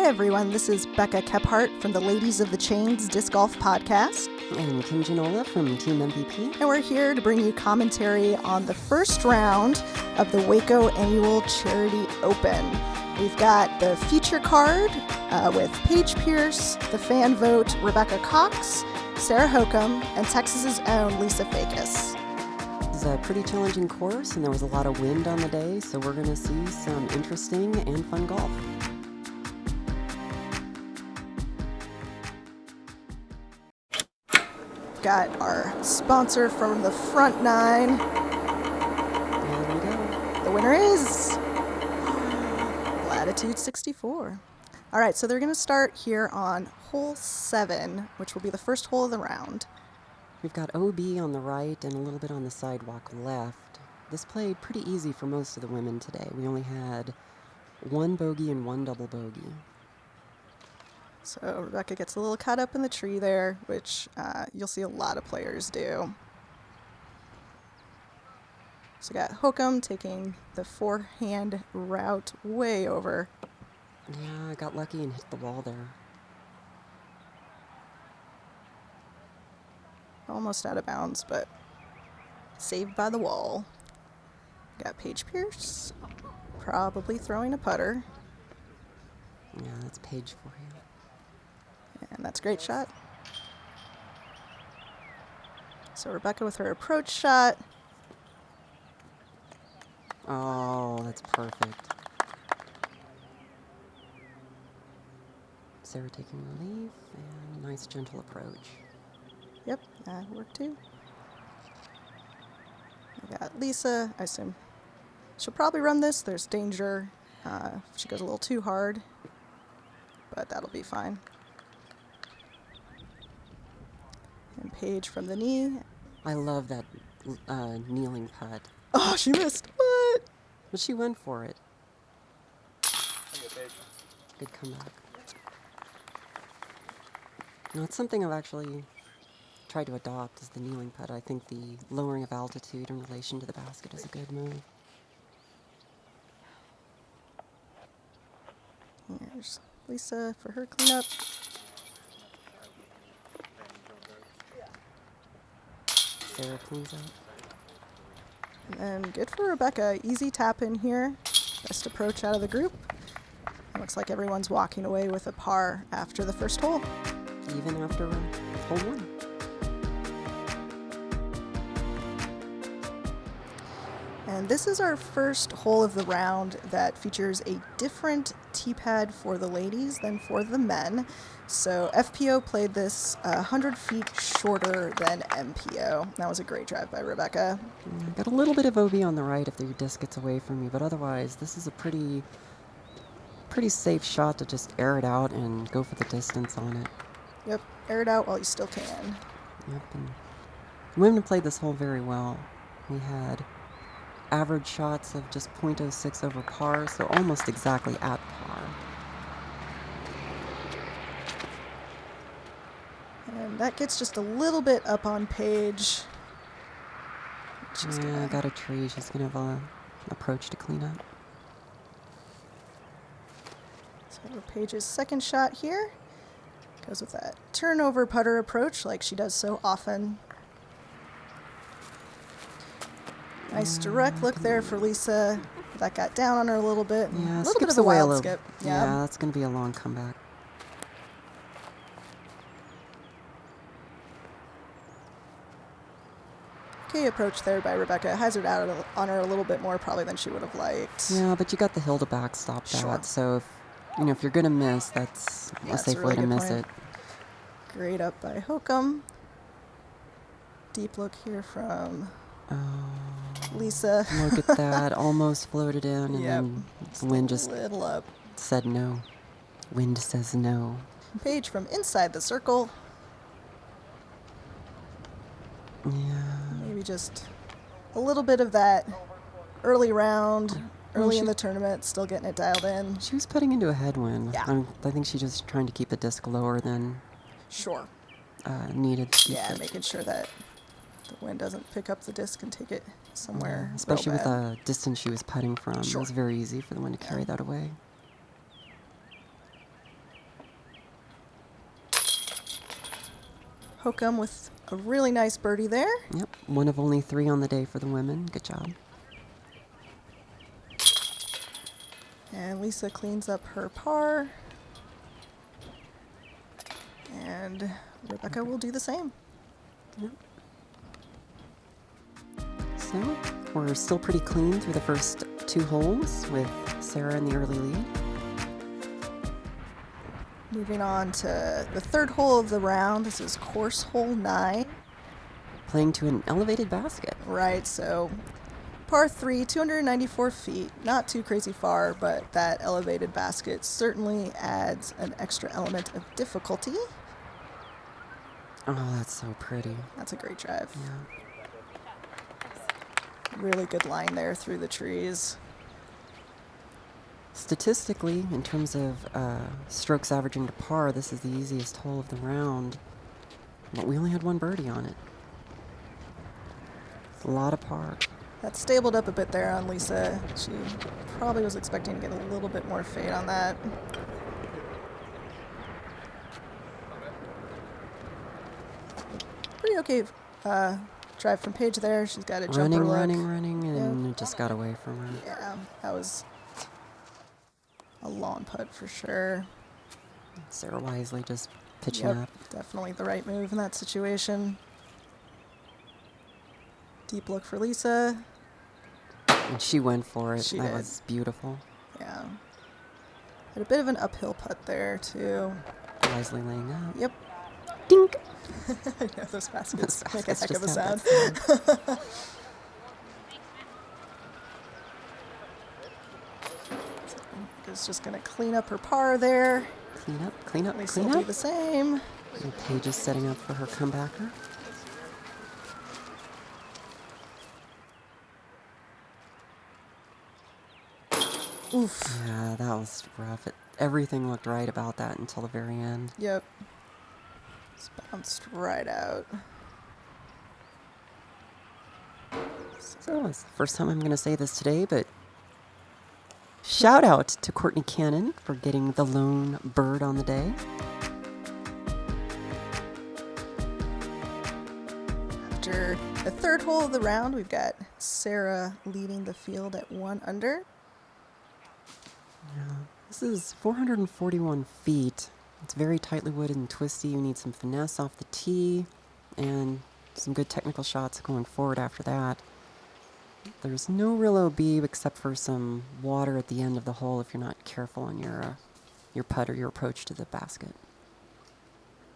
Hey everyone, this is Becca Kephart from the Ladies of the Chains Disc Golf Podcast. And Kim Giannola from Team MVP. And we're here to bring you commentary on the first round of the Waco Annual Charity Open. We've got the feature card with Paige Pierce, the fan vote Rebecca Cox, Sarah Hokom, and Texas's own Lisa Fajkus. It's a pretty challenging course, and there was a lot of wind on the day, so we're going to see some interesting and fun golf. Got our sponsor from the front nine. There we go. The winner is Latitude 64. All right, so they're going to start here on hole 7, which will be the first hole of the round. We've got OB on the right and a little bit on the sidewalk left. This played pretty easy for most of the women today. We only had one bogey and one double bogey. So Rebecca gets a little caught up in the tree there, which you'll see a lot of players do. So we got Hokom taking the forehand route way over. Yeah, I got lucky and hit the wall there. Almost out of bounds, but saved by the wall. Got Paige Pierce, probably throwing a putter. Yeah, that's Paige for you. And that's a great shot. So Rebecca with her approach shot. Oh, that's perfect. Sarah taking relief and nice gentle approach. Yep, that worked too. We got Lisa. I assume she'll probably run this. There's danger if she goes a little too hard, but that'll be fine. And Paige from the knee. I love that kneeling putt. Oh, she missed. What? But she went for it. Good comeback. No, it's something I've actually tried to adopt is the kneeling putt. I think the lowering of altitude in relation to the basket is a good move. Here's Lisa for her cleanup. Sarah cleans up. And good for Rebecca. Easy tap in here. Best approach out of the group. Looks like everyone's walking away with a par after the first hole. Even after hole 1. And this is our first hole of the round that features a different tee pad for the ladies than for the men. So FPO played this 100 feet shorter than MPO. That was a great drive by Rebecca. Got a little bit of OB on the right if your disc gets away from you, but otherwise this is a pretty safe shot to just air it out and go for the distance on it. Yep, air it out while you still can. Yep, and women played this hole very well. We had average shots of just .06 over par, so almost exactly at par. And that gets just a little bit up on Paige. Yeah, got a tree. She's going to have an approach to clean up. So Paige's second shot here goes with that turnover putter approach like she does so often. Nice direct look there for Lisa. That got down on her a little bit. Yeah, a little bit of a wild skip. Yeah, that's going to be a long comeback. Okay, approach there by Rebecca. Hazard out on her a little bit more probably than she would have liked. Yeah, but you got the hill to backstop that. Sure. So if you're going to miss, that's a safe way to miss it. Great up by Hokom. Deep look here from Lisa. Look at that. Almost floated in, and then the wind just little up. said no. Wind says no. Paige from inside the circle. Yeah. Maybe just a little bit of that early round, early in the tournament, still getting it dialed in. She was putting into a headwind. Yeah. I think she's just trying to keep the disc lower than Sure. needed. Yeah, making sure that the wind doesn't pick up the disc and take it somewhere. Especially with the distance she was putting from. Sure. It was very easy for the wind to carry that away. Hokom with a really nice birdie there. Yep, one of only 3 on the day for the women. Good job. And Lisa cleans up her par. And Rebecca will do the same. Yep. So we're still pretty clean through the first 2 holes with Sarah in the early lead. Moving on to the third hole of the round. This is course hole 9. Playing to an elevated basket. Right, so par 3, 294 feet. Not too crazy far, but that elevated basket certainly adds an extra element of difficulty. Oh, that's so pretty. That's a great drive. Yeah. Really good line there through the trees. Statistically, in terms of strokes averaging to par, this is the easiest hole of the round. But we only had 1 birdie on it. It's a lot of par. That stabled up a bit there on Lisa. She probably was expecting to get a little bit more fade on that. Pretty okay drive from Paige there. She's got a jumper look. Running, and it just got away from her. Yeah, that was a long putt for sure. Sarah wisely just pitching Yep, up. definitely the right move in that situation. Deep look for Lisa. And she went for it. She That did. was beautiful. Yeah. Had a bit of an uphill putt there, too. Wisely laying up. Yep. Dink! I know those baskets Those make a baskets heck of a just sound. have that sound. Becca's just going to clean up her par there. Clean up, Lisa clean will do up. the same. And Paige is setting up for her comebacker. Oof. Yeah, that was rough. Everything looked right about that until the very end. Yep. Just bounced right out. So it's the first time I'm going to say this today, but shout out to Courtney Cannon for getting the lone bird on the day. After the third hole of the round, we've got Sarah leading the field at 1 under. Yeah, this is 441 feet. It's very tightly wooded and twisty. You need some finesse off the tee and some good technical shots going forward after that. There's no real OB except for some water at the end of the hole if you're not careful on your putt or your approach to the basket.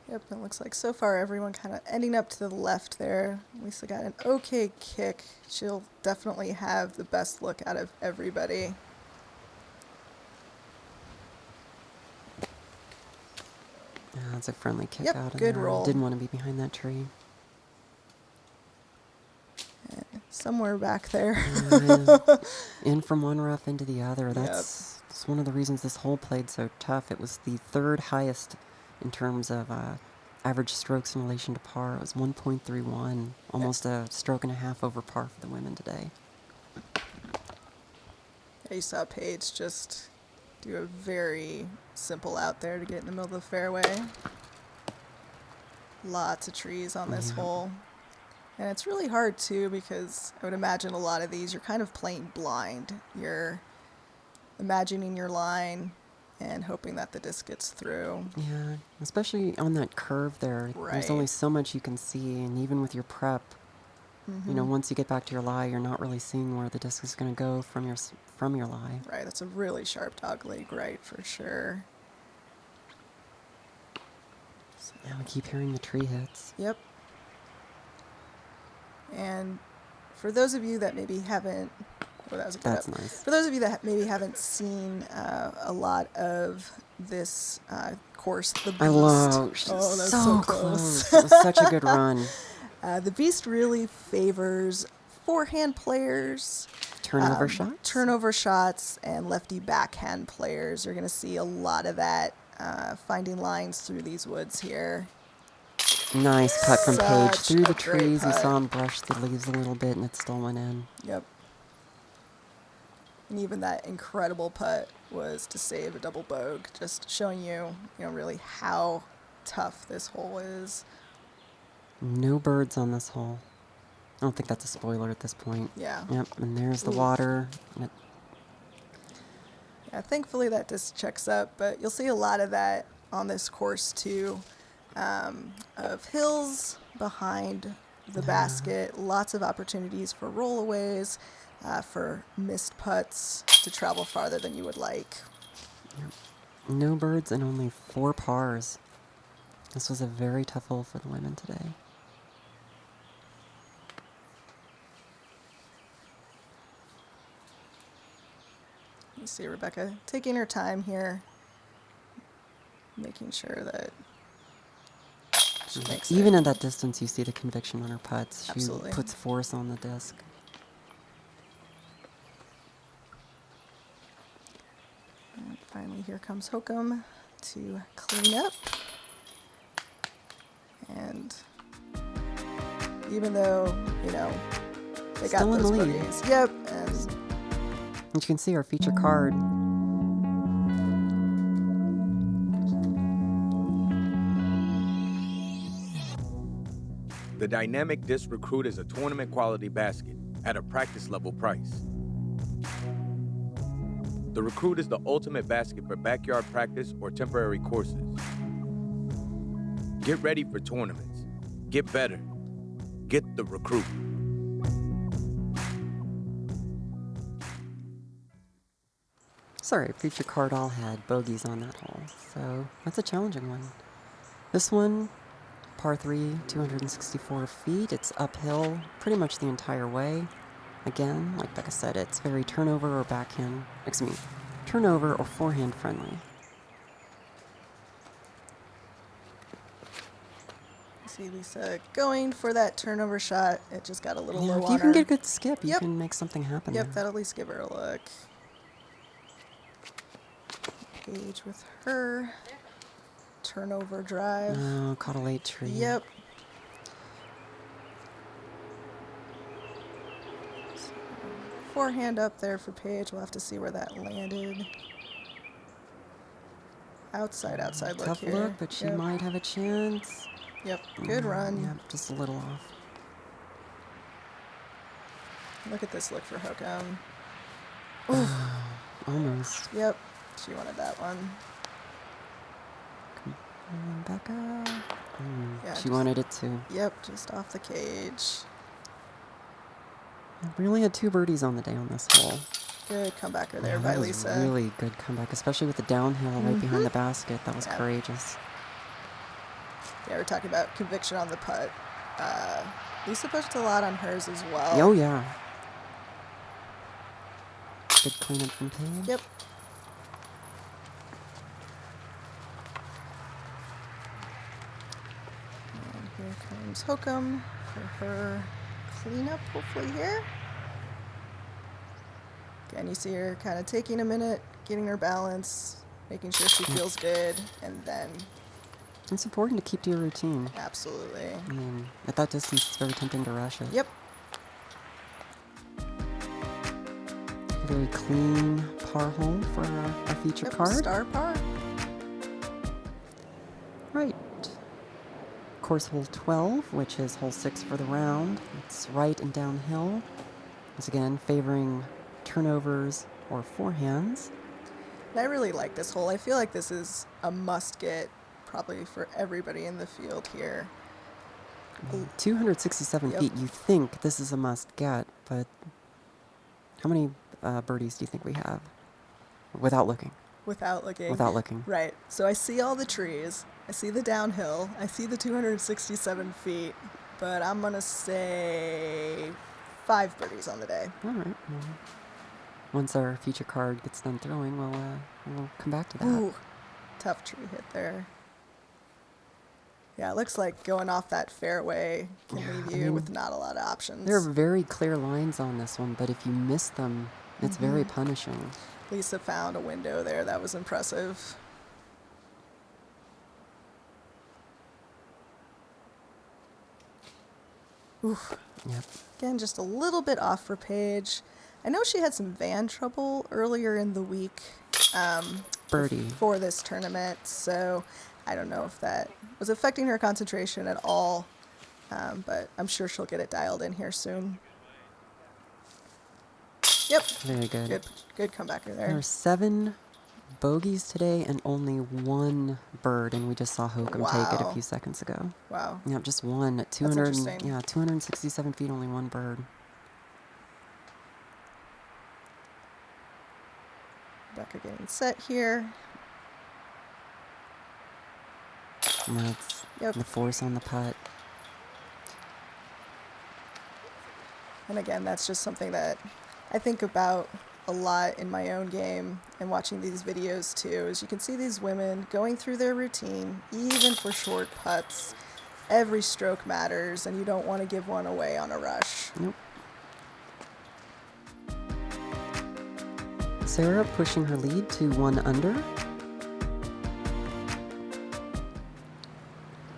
Yep, it looks like so far everyone kind of ending up to the left there. Lisa got an okay kick. She'll definitely have the best look out of everybody. Yeah, that's a friendly kick Yep, out of good there. roll. Didn't want to be behind that tree. And somewhere back there. In from one rough into the other. That's one of the reasons this hole played so tough. It was the 3rd highest in terms of average strokes in relation to par. It was 1.31, almost a stroke and a half over par for the women today. You saw Paige just do a very simple out there to get in the middle of the fairway. Lots of trees on this hole. And it's really hard, too, because I would imagine a lot of these, you're kind of playing blind. You're imagining your line and hoping that the disc gets through. Yeah, especially on that curve there. Right. There's only so much you can see, and even with your prep, you know, once you get back to your lie, you're not really seeing where the disc is going to go from your lie. Right, that's a really sharp dog leg, right, for sure. Yeah, we keep hearing the tree hits. Yep. And for those of you that maybe haven't, that was a good That's up. nice. For those of you that maybe haven't seen a lot of this course, the Beast. I love. Oh, that's so close. It was such a good run. The Beast really favors forehand players, Turnover shots. turnover shots, and lefty backhand players. You're going to see a lot of that, finding lines through these woods here. Nice putt from Paige Such through a the great trees. You putt. saw him brush the leaves a little bit, and it still went in. Yep. And even that incredible putt was to save a double bogey, just showing you, really how tough this hole is. No birds on this hole. I don't think that's a spoiler at this point. Yeah. Yep, and there's the Ooh. water. Yeah, thankfully that disc checks up, but you'll see a lot of that on this course too, of hills behind the basket, lots of opportunities for rollaways, for missed putts to travel farther than you would like. Yep. No birds and only 4 pars. This was a very tough hole for the women today. You see Rebecca taking her time here, making sure that she makes Even it. at that distance, you see the conviction on her putts. Absolutely. She puts force on the disc. And finally, here comes Hokom to clean up. And even though, they got Still in those the lead. birdies. Yep. And And you can see our feature card. The Dynamic Disc Recruit is a tournament quality basket at a practice level price. The Recruit is the ultimate basket for backyard practice or temporary courses. Get ready for tournaments. Get better. Get the Recruit. Sorry, feature card all had bogeys on that hole, so that's a challenging one. This one, par 3, 264 feet. It's uphill pretty much the entire way. Again, like Becca said, it's very turnover or turnover or forehand friendly. see Lisa going for that turnover shot. It just got a little low If on you can her. get a good skip, you Yep. can make something happen Yep, there. that'll at least give her a look. Paige with her turnover drive. Oh, caught a late tree. Yep. So, forehand up there for Paige. We'll have to see where that landed. Outside look Tough here. look, but she Yep. might have a chance. Yep, good run. Yep, just a little off. Look at this look for Hokom. Almost. Yep, she wanted that one. And Becca. Yeah, She just- wanted it too. Yep, just off the cage. We only had 2 birdies on the day on this hole. Good comebacker there Yeah, by that was Lisa. really good comeback, especially with the downhill right behind the basket. That was Yep. courageous. Yeah, we're talking about conviction on the putt. Lisa pushed a lot on hers as well. Oh, yeah. Good cleanup from Paige. Yep. And here comes Hokom for her cleanup, hopefully here. Again, you see her kind of taking a minute, getting her balance, making sure she feels good, and then It's important to keep to your routine. absolutely. I mean, at that distance, it's very tempting to rush it. Yep. Very clean par hole for our feature Yep, card. star par. Right. Course hole 12, which is hole 6 for the round. It's right and downhill. Once again, favoring turnovers or forehands. And I really like this hole. I feel like this is a must get probably for everybody in the field here. 267 Yep. feet. You think this is a must get, but how many birdies do you think we have? Without looking. Without looking. Without looking. Right. So I see all the trees. I see the downhill. I see the 267 feet. But I'm going to say 5 birdies on the day. All right. Well, once our feature card gets done throwing, we'll come back to that. Ooh, tough tree hit there. Yeah, it looks like going off that fairway can Yeah, leave I you mean, with not a lot of options. There are very clear lines on this one, but if you miss them, it's very Mm-hmm. punishing. Lisa found a window there. That was impressive. Oof. Yep. Again, just a little bit off for Paige. I know she had some van trouble earlier in the week Birdie. for this tournament, so I don't know if that was affecting her concentration at all. but I'm sure she'll get it dialed in here soon. Yep. Very good. Good comebacker there. There are 7 bogeys today and only 1 bird, and we just saw Hokom take it a few seconds ago. Wow. Yeah, just one at 267 feet, only 1 bird. Becca getting set here. And that's the force on the putt. And again, that's just something that I think about a lot in my own game and watching these videos too, is you can see these women going through their routine, even for short putts. Every stroke matters, and you don't want to give one away on a rush. Nope. Sarah pushing her lead to 1 under.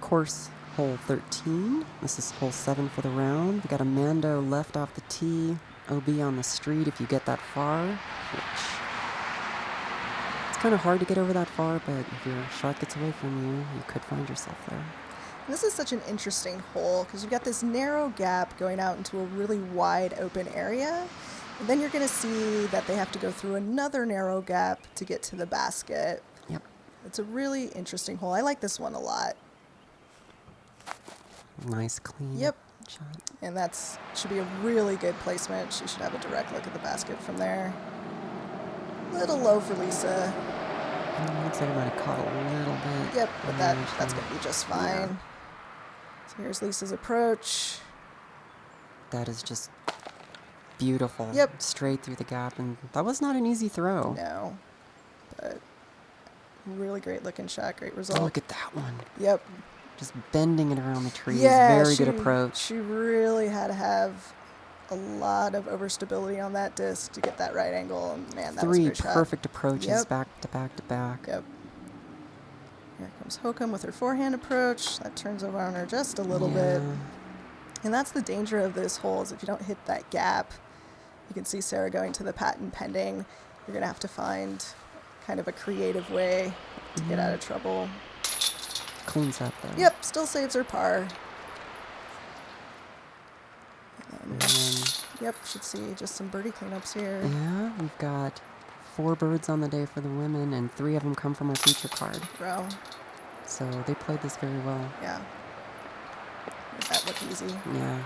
Course hole 13. This is hole 7 for the round. We got a Mando left off the tee. OB on the street if you get that far, which it's kind of hard to get over that far, but if your shot gets away from you, you could find yourself there. This is such an interesting hole because you've got this narrow gap going out into a really wide open area. And then you're going to see that they have to go through another narrow gap to get to the basket. Yep. It's a really interesting hole. I like this one a lot. Nice, clean shot. And that's should be a really good placement. She should have a direct look at the basket from there. Little low for Lisa. Looks like I might have caught a little bit. Yep, but that's going to be just fine. Yeah. So here's Lisa's approach. That is just beautiful. Yep. Straight through the gap, and that was not an easy throw. No, but really great looking shot, great result. Oh, look at that one. Yep. Just bending it around the trees. Yeah, Very good approach. She really had to have a lot of overstability on that disc to get that right angle, and man, that was a 3 great shot. perfect approaches Yep. back to back to back. Yep. Here comes Hokom with her forehand approach. That turns over on her just a little bit. And that's the danger of this hole, is if you don't hit that gap, you can see Sarah going to the patent pending. You're going to have to find kind of a creative way to get out of trouble. Cleans up though. Yep, still saves her par. Yep, should see just some birdie cleanups here. Yeah, we've got 4 birds on the day for the women, and 3 of them come from our feature card. Wow. So they played this very well. Yeah. Made that look easy. Yeah.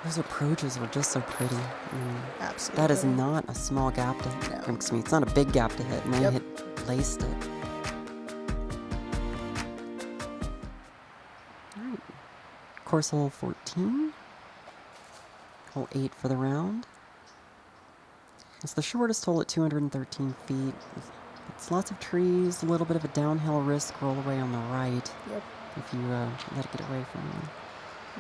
Those approaches were just so pretty. Absolutely. That is not a small gap to hit. No. Excuse me, it's not a big gap to hit, and they laced it. All right. Course hole 14. Hole 8 for the round. It's the shortest hole at 213 feet. It's lots of trees, a little bit of a downhill risk roll away on the right. Yep. If you let it get away from you.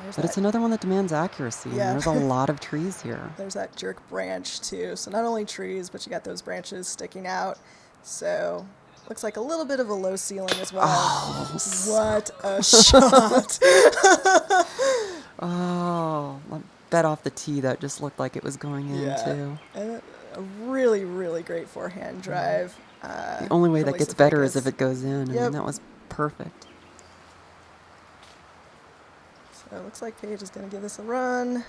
There's But it's another one that demands accuracy. Yeah. And there's a lot of trees here. There's that jerk branch too. So not only trees, but you got those branches sticking out. So looks like a little bit of a low ceiling as well. Oh, what a shot. Oh, I bet off the tee that just looked like it was going in too. And a really, really great forehand drive. The only way that gets better is if it goes in. I mean, that was perfect. So it looks like Paige is going to give this a run.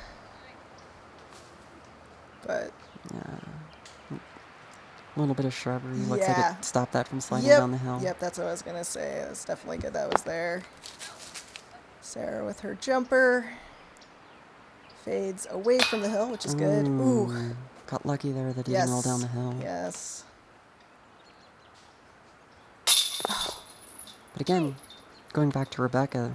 But A little bit of shrubbery. Looks like it stopped that from sliding down the hill. Yep, that's what I was going to say. That's definitely good that was there. Sarah with her jumper. Fades away from the hill, which is good. Ooh. Got lucky there that he didn't roll down the hill. Yes. But again, going back to Rebecca,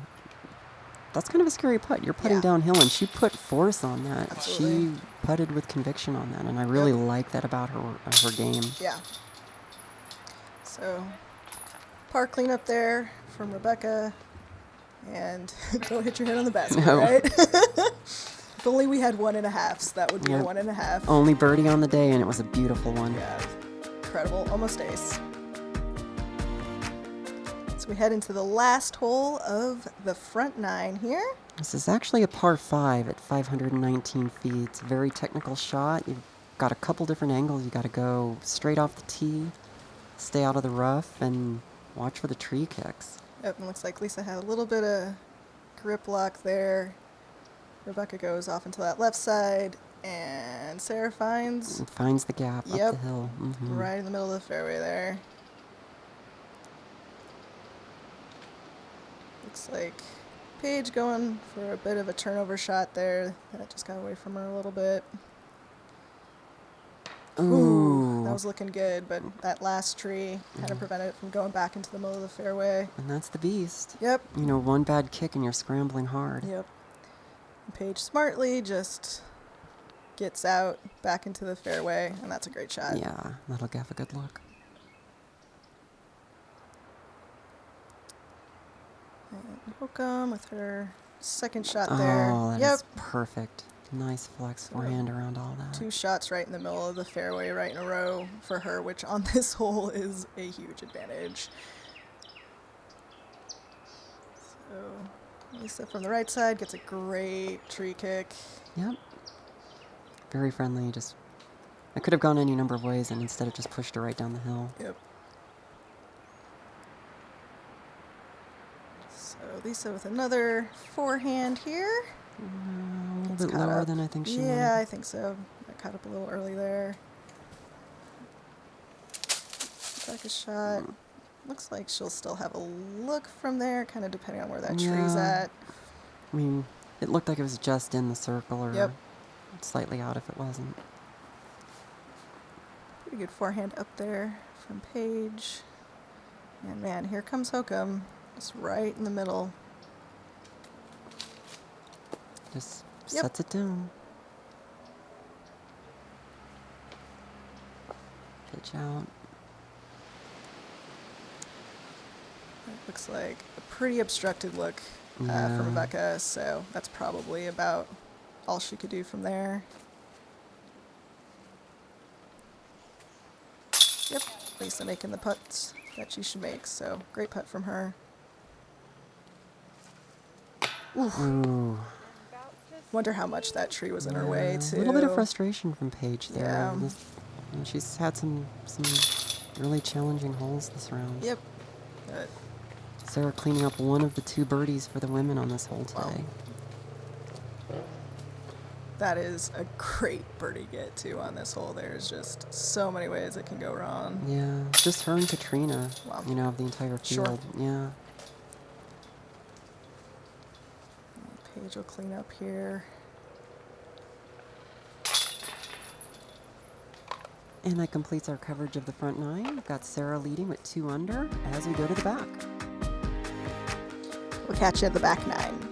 that's kind of a scary putt. You're putting downhill, and she put force on that. Absolutely. She putted with conviction on that, and I really like that about her game. Yeah. So, par cleanup there from Rebecca. And don't hit your head on the basket, right? If only we had 1.5s, that would be a 1.5. Only birdie on the day, and it was a beautiful one. Yeah, incredible. Almost ace. So we head into the last hole of the front 9 here. This is actually a par 5 at 519 feet. It's a very technical shot. You've got a couple different angles. You got to go straight off the tee, stay out of the rough, and watch for the tree kicks. Yep, and looks like Lisa had a little bit of grip lock there. Rebecca goes off into that left side, and Sarah finds the gap up the hill. right in the middle of the fairway there. Looks like Paige going for a bit of a turnover shot there. That just got away from her a little bit. Ooh, that was looking good, but that last tree kind of prevented it from going back into the middle of the fairway. And that's the beast. Yep. You know, one bad kick and you're scrambling hard. Yep. And Paige smartly just gets out back into the fairway, and that's a great shot. Yeah, that'll give a good look. And Hokom with her second shot there. Oh, that is perfect. Nice flex forehand around all that. 2 shots right in the middle of the fairway right in a row for her, which on this hole is a huge advantage. So Lisa from the right side gets a great tree kick. Yep. Very friendly. Just, I could have gone any number of ways, and instead it just pushed her right down the hill. Yep. So Lisa with another forehand here. A little bit lower than I think she wanted. Yeah, I think so. I caught up a little early there. Back a shot. Looks like she'll still have a look from there, kind of depending on where that tree's at. I mean, it looked like it was just in the circle or slightly out if it wasn't. Pretty good forehand up there from Paige. And man, here comes Hokom. Just right in the middle. Just sets it down. Pitch out. That looks like a pretty obstructed look from Becca, so that's probably about all she could do from there. Yep, Lisa making the putts that she should make, so great putt from her. Ooh. Wonder how much that tree was in her way, too. A little bit of frustration from Paige there. Yeah. And she's had some really challenging holes this round. Yep. But Sarah cleaning up one of the 2 birdies for the women on this hole today. Wow. That is a great birdie get, too, on this hole. There's just so many ways it can go wrong. Yeah, just her and Katrina, you know, of the entire field. Yeah. Paige will clean up here. And that completes our coverage of the front 9. We've got Sarah leading with 2 under as we go to the back. We'll catch you at the back 9.